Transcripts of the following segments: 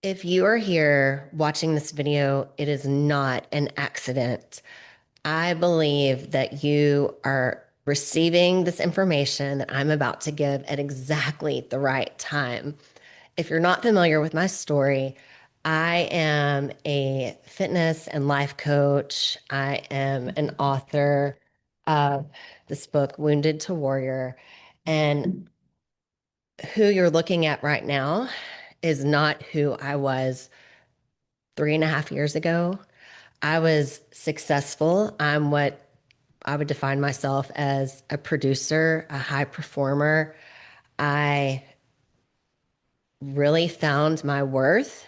If you are here watching this video, it is not an accident. I believe that you are receiving this information that I'm about to give at exactly the right time. If you're not familiar with my story, I am a fitness and life coach. I am an author of this book, Wounded to Warrior. And who you're looking at right now is not who I was 3.5 years ago. I was successful. I'm what I would define myself as a producer, a high performer. I really found my worth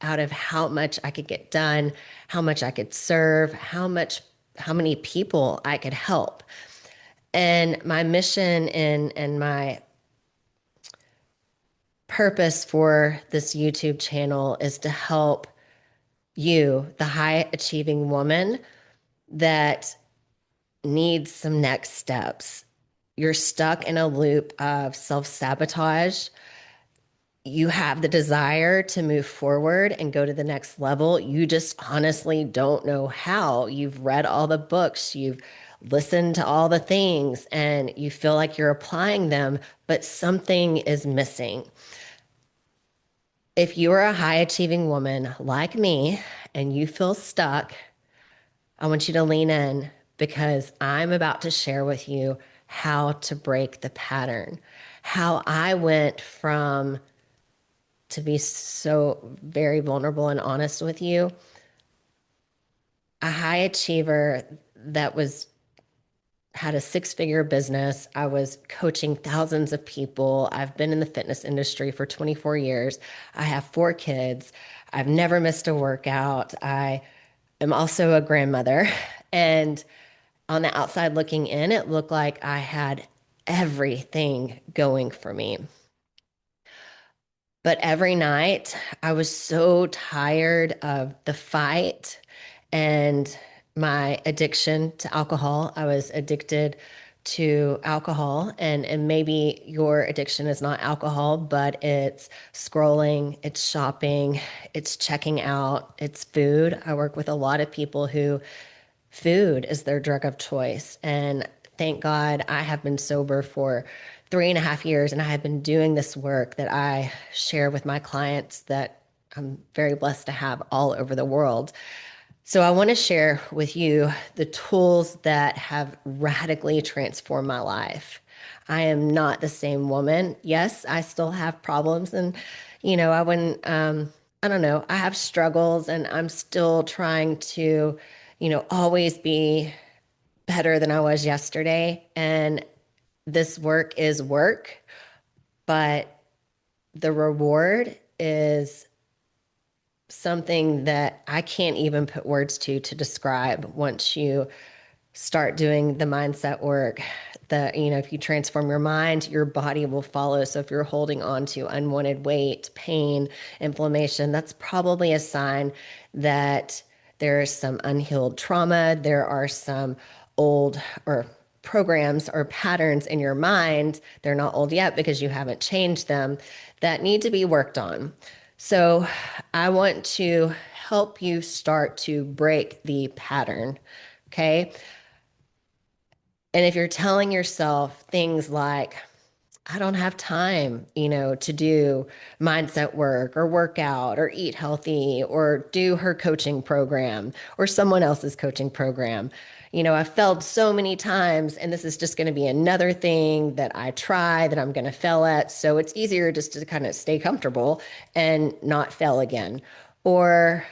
out of how much I could get done, how much I could serve, how many people I could help. And my mission and my purpose for this YouTube channel is to help you, the high achieving woman that needs some next steps. You're stuck in a loop of self sabotage. You have the desire to move forward and go to the next level. You just honestly don't know how. You've read all the books, you've listened to all the things, and you feel like you're applying them, but something is missing. If you're a high achieving woman like me and you feel stuck, I want you to lean in because I'm about to share with you how to break the pattern. How I went from, to be so very vulnerable and honest with you, a high achiever that was had a six-figure business. I was coaching thousands of people. I've been in the fitness industry for 24 years. I have four kids. I've never missed a workout. I am also a grandmother. And on the outside looking in, it looked like I had everything going for me. But every night, I was so tired of the fight and my addiction to alcohol. I was addicted to alcohol, and maybe your addiction is not alcohol, but it's scrolling, it's shopping, it's checking out, it's food. I work with a lot of people who food is their drug of choice. And thank God I have been sober for 3.5 years and I have been doing this work that I share with my clients that I'm very blessed to have all over the world. So I want to share with you the tools that have radically transformed my life. I am not the same woman. Yes, I still have problems and I wouldn't I don't know, I have struggles and I'm still trying to always be better than I was yesterday. And this work is work, but the reward is something that I can't even put words to describe once you start doing the mindset work. If you transform your mind, your body will follow. So if you're holding on to unwanted weight, pain, inflammation, that's probably a sign that there is some unhealed trauma. There are some old or programs or patterns in your mind. They're not old yet because you haven't changed them that need to be worked on. So I want to help you start to break the pattern. Okay. And if you're telling yourself things like, I don't have time, to do mindset work or work out or eat healthy or do her coaching program or someone else's coaching program. I've failed so many times and this is just going to be another thing that I try that I'm going to fail at. So it's easier just to kind of stay comfortable and not fail again. Or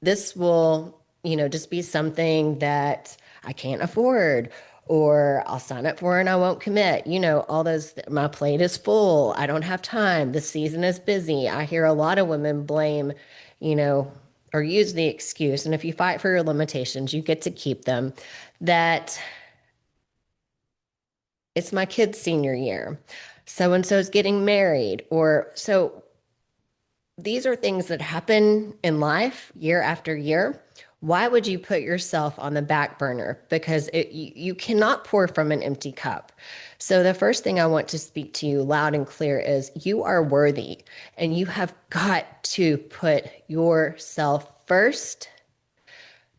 this will, just be something that I can't afford, or I'll sign up for and I won't commit. All those, my plate is full. I don't have time. The season is busy. I hear a lot of women blame, you know, or use the excuse. And if you fight for your limitations, you get to keep them. That it's my kid's senior year. So and so's getting married. Or so these are things that happen in life year after year. Why would you put yourself on the back burner? Because you cannot pour from an empty cup. So, the first thing I want to speak to you loud and clear is you are worthy and you have got to put yourself first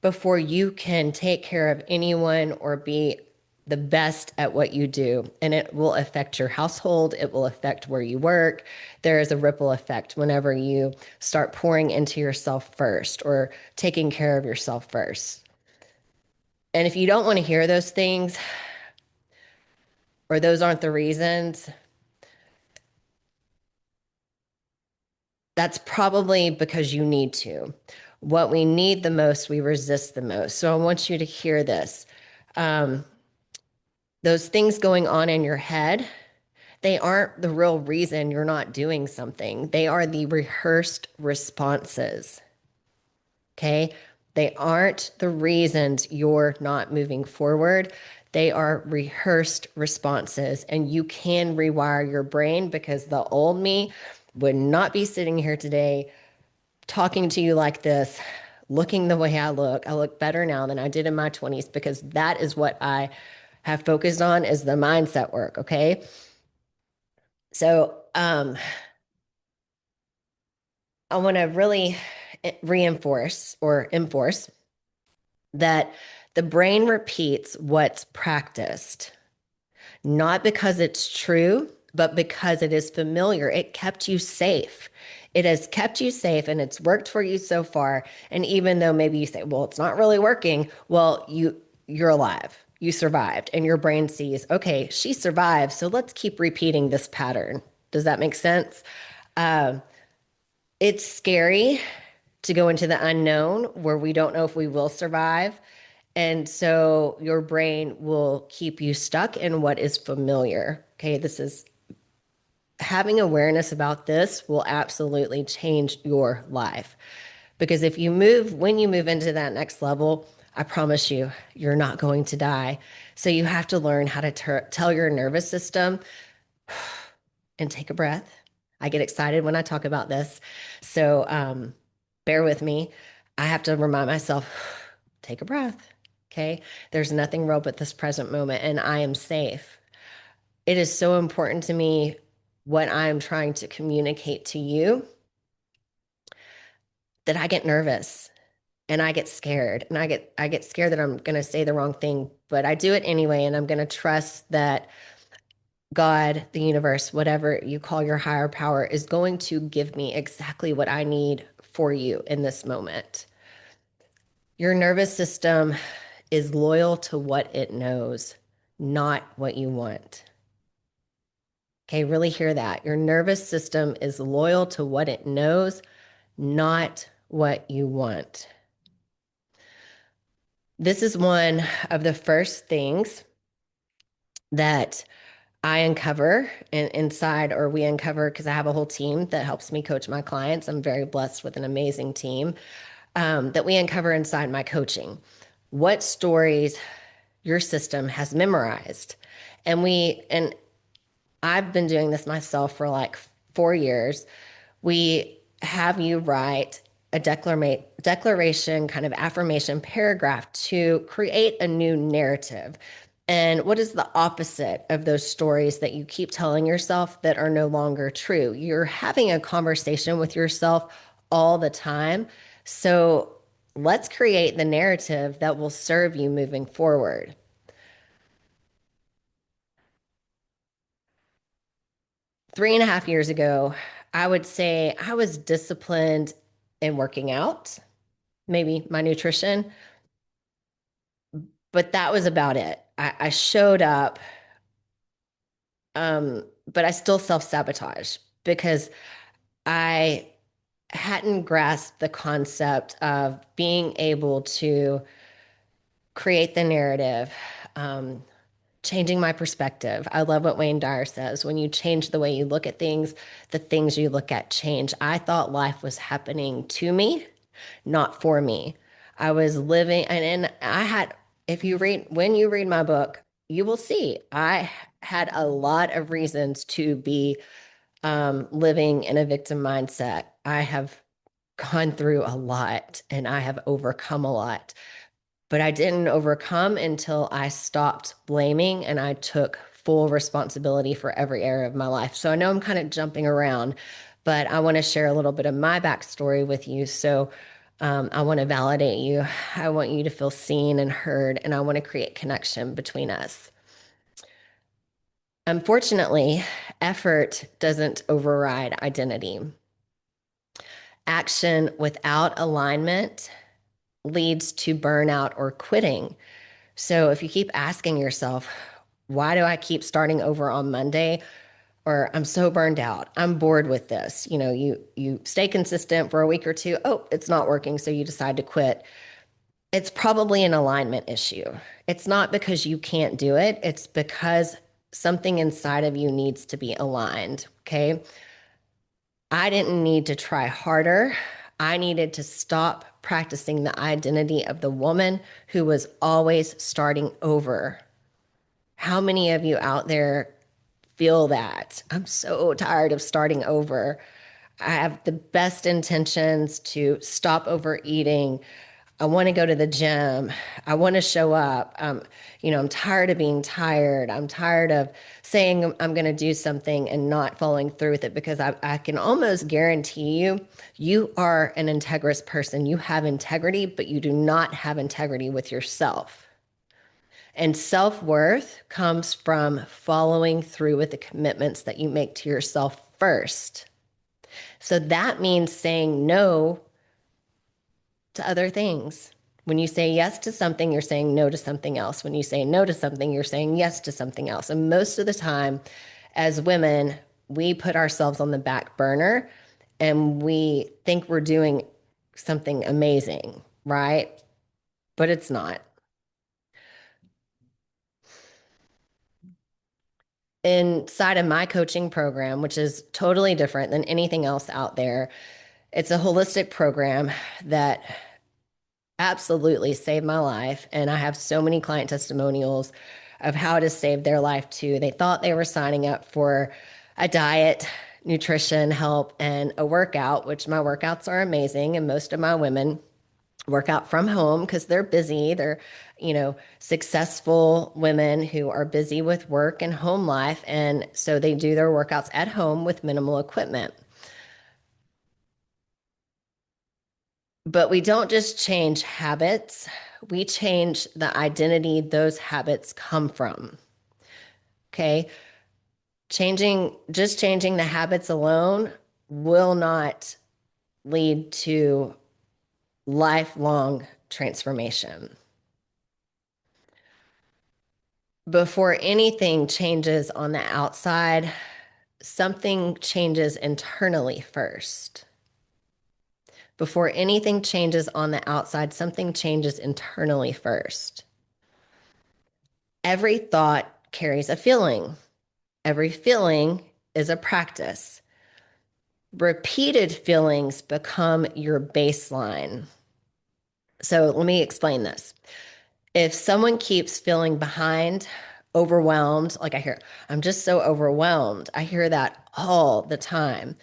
before you can take care of anyone or be the best at what you do. And it will affect your household, it will affect where you work. There is a ripple effect whenever you start pouring into yourself first or taking care of yourself first. And if you don't want to hear those things or those aren't the reasons, that's probably because you need to. What we need the most, we resist the most. So I want you to hear this. Um, those things going on in your head, they aren't the real reason you're not doing something. They are the rehearsed responses. Okay. They aren't the reasons you're not moving forward. They are rehearsed responses. And you can rewire your brain because the old me would not be sitting here today talking to you like this, looking the way I look. I look better now than I did in my 20s because that is what I have focused on is the mindset work. Okay. So, I want to really reinforce or enforce that the brain repeats what's practiced, not because it's true, but because it is familiar. It kept you safe. It has kept you safe and it's worked for you so far. And even though maybe you say, well, it's not really working, well, you're alive. You survived and your brain sees, okay, she survived. So let's keep repeating this pattern. Does that make sense? It's scary to go into the unknown where we don't know if we will survive. And so your brain will keep you stuck in what is familiar. Okay, this is having awareness about this will absolutely change your life. Because if you move, when you move into that next level, I promise you, you're not going to die. So you have to learn how to tell your nervous system and take a breath. I get excited when I talk about this. So bear with me. I have to remind myself, take a breath. Okay. There's nothing real but this present moment, and I am safe. It is so important to me what I'm trying to communicate to you that I get nervous and I get scared and I get scared that I'm going to say the wrong thing, but I do it anyway. And I'm going to trust that God, the universe, whatever you call your higher power, is going to give me exactly what I need for you in this moment. Your nervous system is loyal to what it knows, not what you want. Okay, really hear that. Your nervous system is loyal to what it knows, not what you want. This is one of the first things that I uncover inside, or we uncover, because I have a whole team that helps me coach my clients. I'm very blessed with an amazing team that we uncover inside my coaching. What stories your system has memorized. And I've been doing this myself for like 4 years. We have you write a declaration, kind of affirmation paragraph to create a new narrative. And what is the opposite of those stories that you keep telling yourself that are no longer true? You're having a conversation with yourself all the time. So let's create the narrative that will serve you moving forward. 3.5 years ago, I would say I was disciplined in working out, maybe my nutrition, but that was about it. I showed up, but I still self-sabotage because I hadn't grasped the concept of being able to create the narrative, um, changing my perspective. I love what Wayne Dyer says. When you change the way you look at things, the things you look at change. I thought life was happening to me, not for me. I was living, and I had, if you read, when you read my book, you will see I had a lot of reasons to be living in a victim mindset. I have gone through a lot and I have overcome a lot. But I didn't overcome until I stopped blaming and I took full responsibility for every area of my life. So I know I'm kind of jumping around, but I want to share a little bit of my backstory with you. So I want to validate you. I want you to feel seen and heard, and I want to create connection between us. Unfortunately, effort doesn't override identity. Action without alignment leads to burnout or quitting. So if you keep asking yourself, why do I keep starting over on Monday? Or I'm so burned out. I'm bored with this. You stay consistent for a week or two. Oh, it's not working, so you decide to quit. It's probably an alignment issue. It's not because you can't do it. It's because something inside of you needs to be aligned. Okay. I didn't need to try harder. I needed to stop practicing the identity of the woman who was always starting over. How many of you out there feel that? I'm so tired of starting over. I have the best intentions to stop overeating. I want to go to the gym. I want to show up. I'm tired of being tired. I'm tired of saying I'm going to do something and not following through with it because I can almost guarantee you, you are an integrous person. You have integrity, but you do not have integrity with yourself. And self worth comes from following through with the commitments that you make to yourself first. So that means saying no to other things. When you say yes to something, you're saying no to something else. When you say no to something, you're saying yes to something else. And most of the time, as women, we put ourselves on the back burner and we think we're doing something amazing, right? But it's not. Inside of my coaching program, which is totally different than anything else out there, it's a holistic program that absolutely saved my life. And I have so many client testimonials of how to save their life too. They thought they were signing up for a diet, nutrition help, and a workout, which my workouts are amazing. And most of my women work out from home because they're busy. They're, successful women who are busy with work and home life. And so they do their workouts at home with minimal equipment. But we don't just change habits, we change the identity those habits come from. Okay. Changing the habits alone will not lead to lifelong transformation. Before anything changes on the outside, something changes internally first. Before anything changes on the outside, something changes internally first. Every thought carries a feeling. Every feeling is a practice. Repeated feelings become your baseline. So let me explain this. If someone keeps feeling behind, overwhelmed, like I hear, I'm just so overwhelmed. I hear that all the time.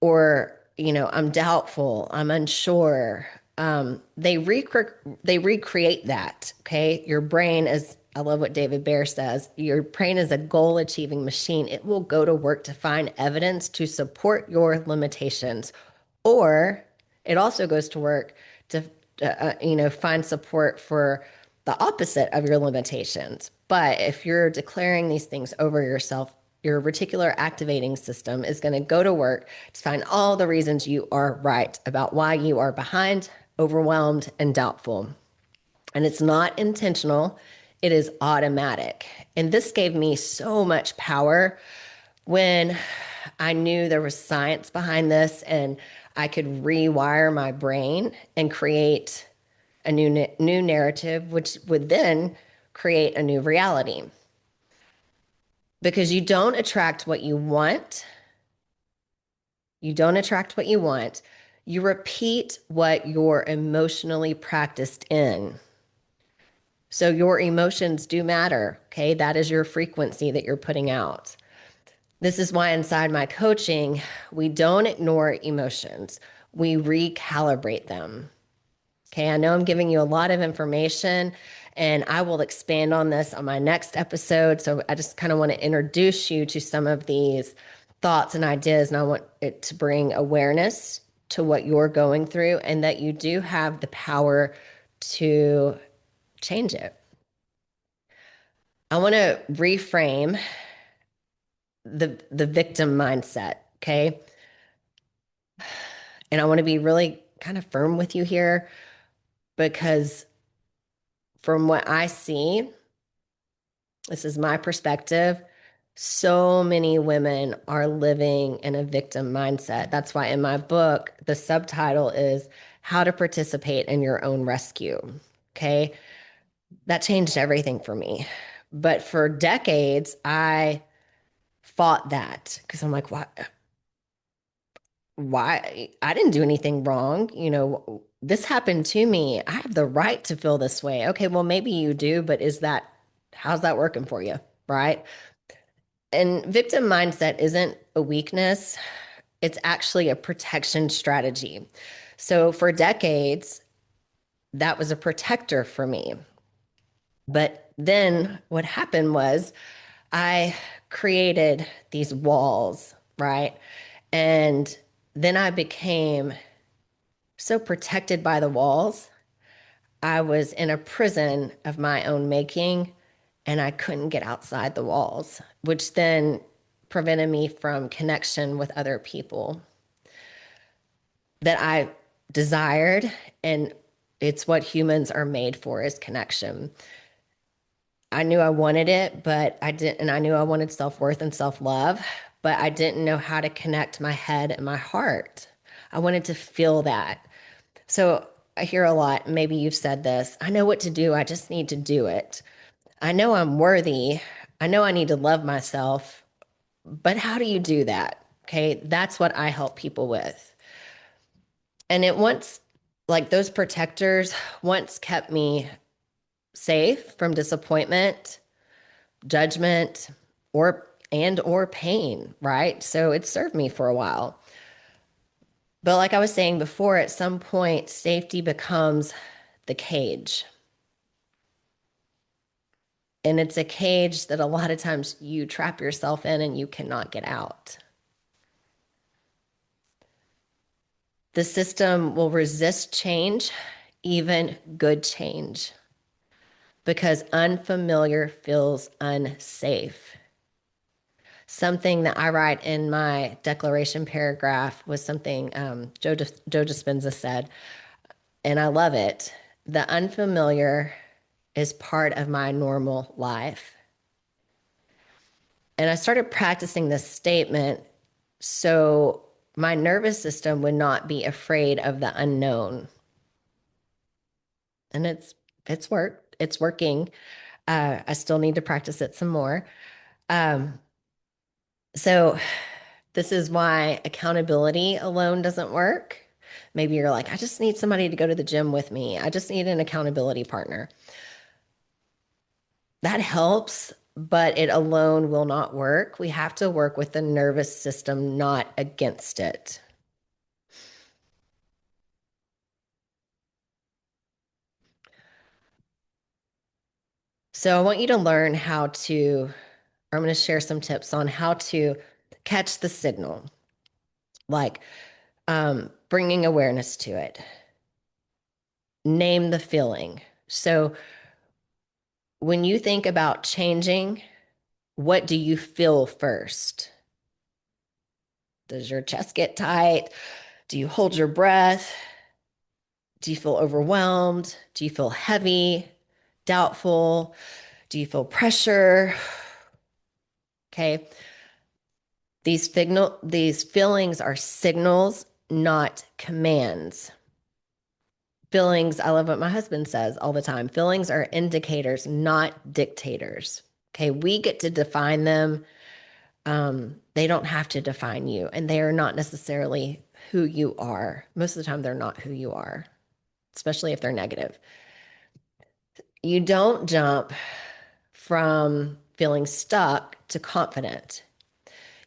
Or, I'm doubtful, I'm unsure. They recreate that. Okay. Your brain is, I love what David Bear says, your brain is a goal achieving machine. It will go to work to find evidence to support your limitations, or it also goes to work to, find support for the opposite of your limitations. But if you're declaring these things over yourself, your reticular activating system is going to go to work to find all the reasons you are right about why you are behind, overwhelmed, and doubtful. And it's not intentional, it is automatic. And this gave me so much power when I knew there was science behind this and I could rewire my brain and create a new narrative, which would then create a new reality. Because you don't attract what you want. You don't attract what you want. You repeat what you're emotionally practiced in. So your emotions do matter. Okay. That is your frequency that you're putting out. This is why inside my coaching, we don't ignore emotions. we recalibrate them. Okay, I know I'm giving you a lot of information and I will expand on this on my next episode. So I just kind of want to introduce you to some of these thoughts and ideas, and I want it to bring awareness to what you're going through and that you do have the power to change it. I want to reframe the victim mindset, okay? And I want to be really kind of firm with you here because from what I see, this is my perspective. So many women are living in a victim mindset. That's why in my book, the subtitle is How to Participate in Your Own Rescue. Okay. That changed everything for me. But for decades, I fought that because I'm like, why? I didn't do anything wrong. This happened to me. I have the right to feel this way. Okay. Well, maybe you do, but how's that working for you? Right. And victim mindset isn't a weakness, it's actually a protection strategy. So for decades, that was a protector for me. But then what happened was I created these walls, right? And then I became so protected by the walls. I was in a prison of my own making and I couldn't get outside the walls, which then prevented me from connection with other people that I desired. And it's what humans are made for is connection. I knew I wanted it, but I didn't, and I knew I wanted self-worth and self-love, but I didn't know how to connect my head and my heart. I wanted to feel that. So I hear a lot, maybe you've said this, I know what to do, I just need to do it. I know I'm worthy. I know I need to love myself, but how do you do that? Okay, that's what I help people with. And it once, like those protectors, once kept me safe from disappointment, judgment, or pain, right? So it served me for a while. But like I was saying before, at some point, safety becomes the cage. And it's a cage that a lot of times you trap yourself in and you cannot get out. The system will resist change, even good change, because unfamiliar feels unsafe. Something that I write in my declaration paragraph was something Joe Dispenza said, and I love it. The unfamiliar is part of my normal life. And I started practicing this statement so my nervous system would not be afraid of the unknown. And it's working. I still need to practice it some more. Um, so this is why accountability alone doesn't work. Maybe you're like, I just need somebody to go to the gym with me. I just need an accountability partner. That helps, but it alone will not work. We have to work with the nervous system, not against it. So I want you to learn how to, or I'm going to share some tips on how to catch the signal, like bringing awareness to it. Name the feeling. So when you think about changing, what do you feel first? Does your chest get tight? Do you hold your breath? Do you feel overwhelmed? Do you feel heavy, doubtful? Do you feel pressure? Okay. These feelings are signals, not commands. Feelings, I love what my husband says all the time. Feelings are indicators, not dictators. Okay. We get to define them. They don't have to define you, and they are not necessarily who you are. Most of the time, they're not who you are, especially if they're negative. You don't jump from feeling stuck to confident.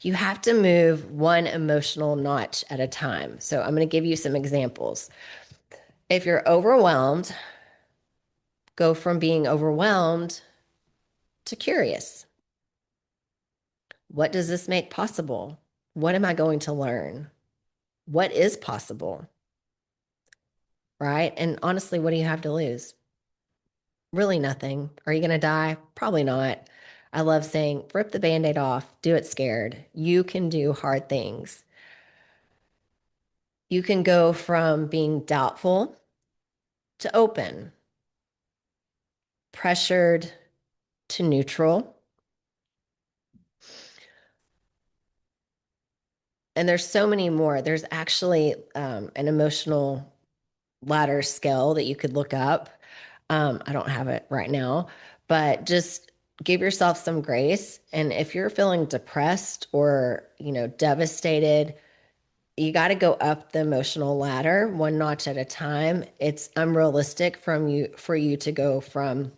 You have to move one emotional notch at a time. So I'm going to give you some examples. If you're overwhelmed, go from being overwhelmed to curious. What does this make possible? What am I going to learn? What is possible? Right? And honestly, what do you have to lose? Really nothing. Are you going to die? Probably not. I love saying, rip the band aid off, do it scared. You can do hard things. You can go from being doubtful to open, pressured to neutral. And there's so many more. There's actually an emotional ladder scale that you could look up. I don't have it right now, but just give yourself some grace. And if you're feeling depressed or, devastated, you got to go up the emotional ladder one notch at a time. It's unrealistic for you to go from,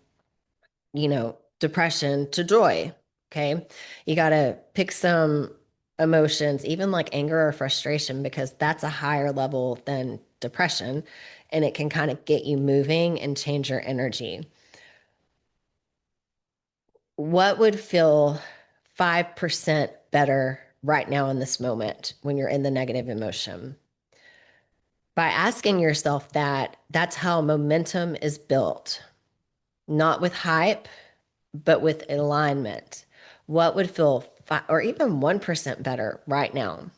depression to joy. Okay. You got to pick some emotions, even like anger or frustration, because that's a higher level than depression and it can kind of get you moving and change your energy. What would feel 5% better right now in this moment when you're in the negative emotion? By asking yourself that, that's how momentum is built, not with hype, but with alignment. What would feel or even 1% better right now?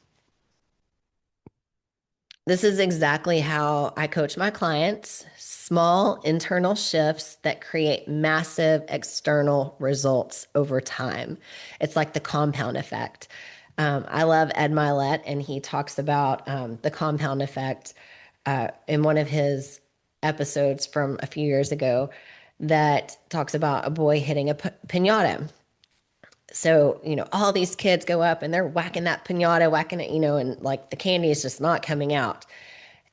This is exactly how I coach my clients. Small internal shifts that create massive external results over time. It's like the compound effect. I love Ed Milet, and he talks about the compound effect in one of his episodes from a few years ago that talks about a boy hitting a pinata. So, all these kids go up and they're whacking that pinata, whacking it, and like the candy is just not coming out.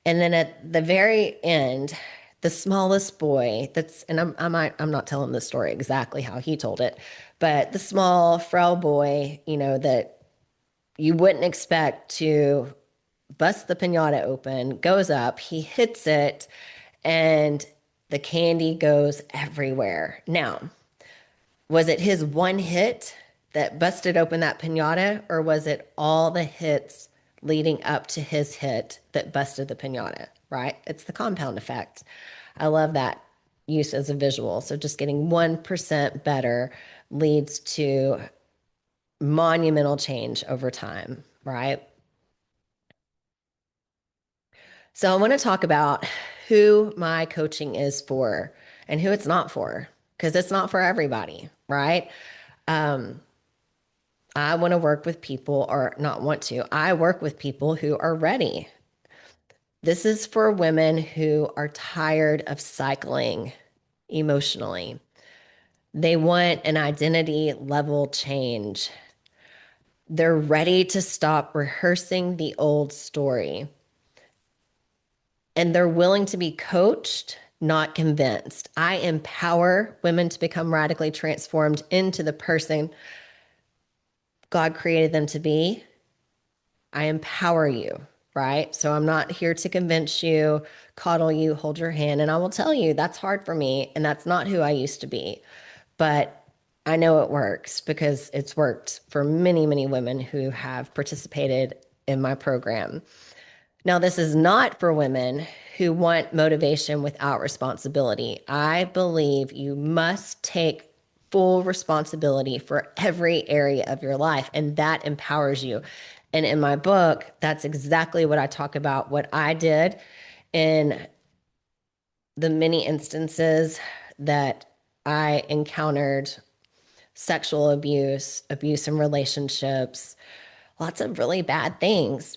And then at the very end, the smallest boy and I'm not telling the story exactly how he told it, but the small frail boy, that you wouldn't expect to bust the pinata open, goes up, he hits it, and the candy goes everywhere. Now, was it his one hit that busted open that pinata, or was it all the hits leading up to his hit that busted the pinata, right? It's the compound effect. I love that use as a visual. So just getting 1% better leads to monumental change over time, right? So I want to talk about who my coaching is for and who it's not for, because it's not for everybody, right? Um, I want to work with people, or not want to, I work with people who are ready. This is for women who are tired of cycling emotionally. They want an identity level change. They're ready to stop rehearsing the old story. And they're willing to be coached, not convinced. I empower women to become radically transformed into the person God created them to be. I empower you, right? So I'm not here to convince you, coddle you, hold your hand. And I will tell you that's hard for me. And that's not who I used to be. But I know it works because it's worked for many, many women who have participated in my program. Now, this is not for women who want motivation without responsibility. I believe you must take full responsibility for every area of your life, and that empowers you. And in my book, that's exactly what I talk about, what I did in the many instances that I encountered sexual abuse, abuse in relationships, lots of really bad things.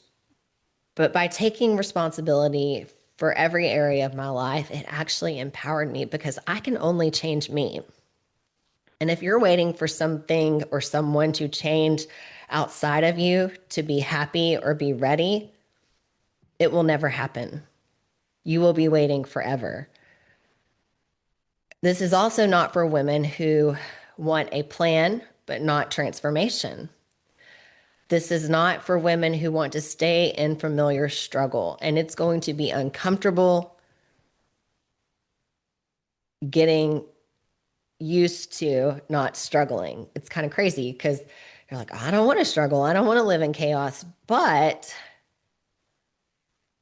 But by taking responsibility for every area of my life, it actually empowered me because I can only change me. And if you're waiting for something or someone to change outside of you to be happy or be ready, it will never happen. You will be waiting forever. This is also not for women who want a plan but not transformation. This is not for women who want to stay in familiar struggle, and it's going to be uncomfortable getting used to not struggling. It's kind of crazy because you're like, I don't want to struggle. I don't want to live in chaos. But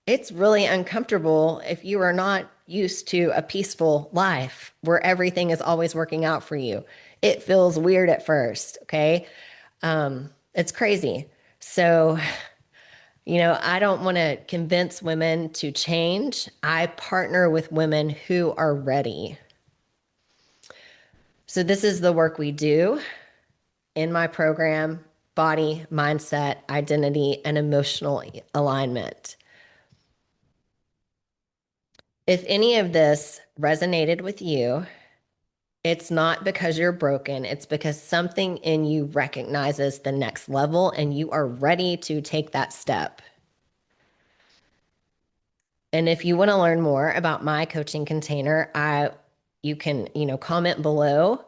it's really uncomfortable if you are not used to a peaceful life where everything is always working out for you. It feels weird at first. Okay. It's crazy. So, I don't want to convince women to change. I partner with women who are ready. So, this is the work we do in my program: body, mindset, identity, and emotional alignment. If any of this resonated with you, it's not because you're broken. It's because something in you recognizes the next level and you are ready to take that step. And if you want to learn more about my coaching container, you can, comment below,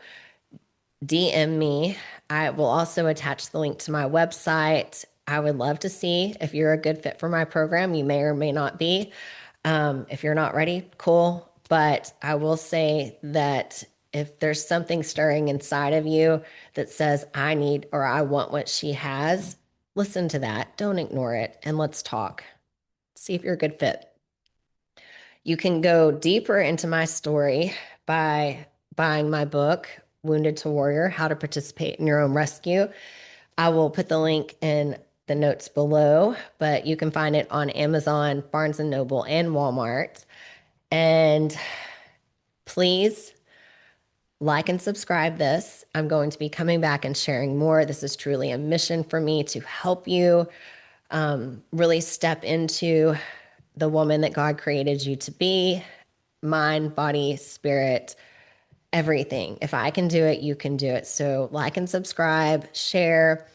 DM me. I will also attach the link to my website. I would love to see if you're a good fit for my program. You may or may not be. If you're not ready, cool. But I will say that if there's something stirring inside of you that says, I need or I want what she has, listen to that. Don't ignore it. And let's talk. See if you're a good fit. You can go deeper into my story by buying my book, Wounded to Warrior: How to Participate in Your Own Rescue. I will put the link in the notes below, but you can find it on Amazon, Barnes and Noble, and Walmart. And please like and subscribe this. I'm going to be coming back and sharing more. This is truly a mission for me to help you really step into the woman that God created you to be: mind, body, spirit, everything. If I can do it, you can do it. So like and subscribe, share,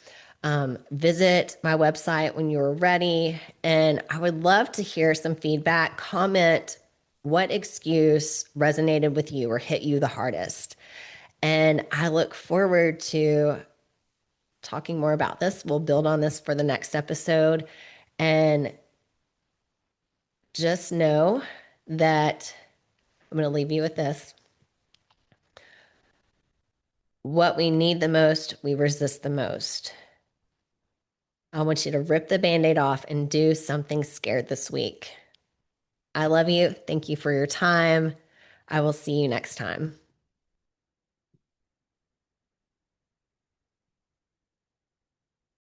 visit my website when you're ready. And I would love to hear some feedback. Comment what excuse resonated with you or hit you the hardest. And I look forward to talking more about this. We'll build on this for the next episode. And just know that I'm going to leave you with this. What we need the most, we resist the most. I want you to rip the Band-Aid off and do something scared this week. I love you. Thank you for your time. I will see you next time.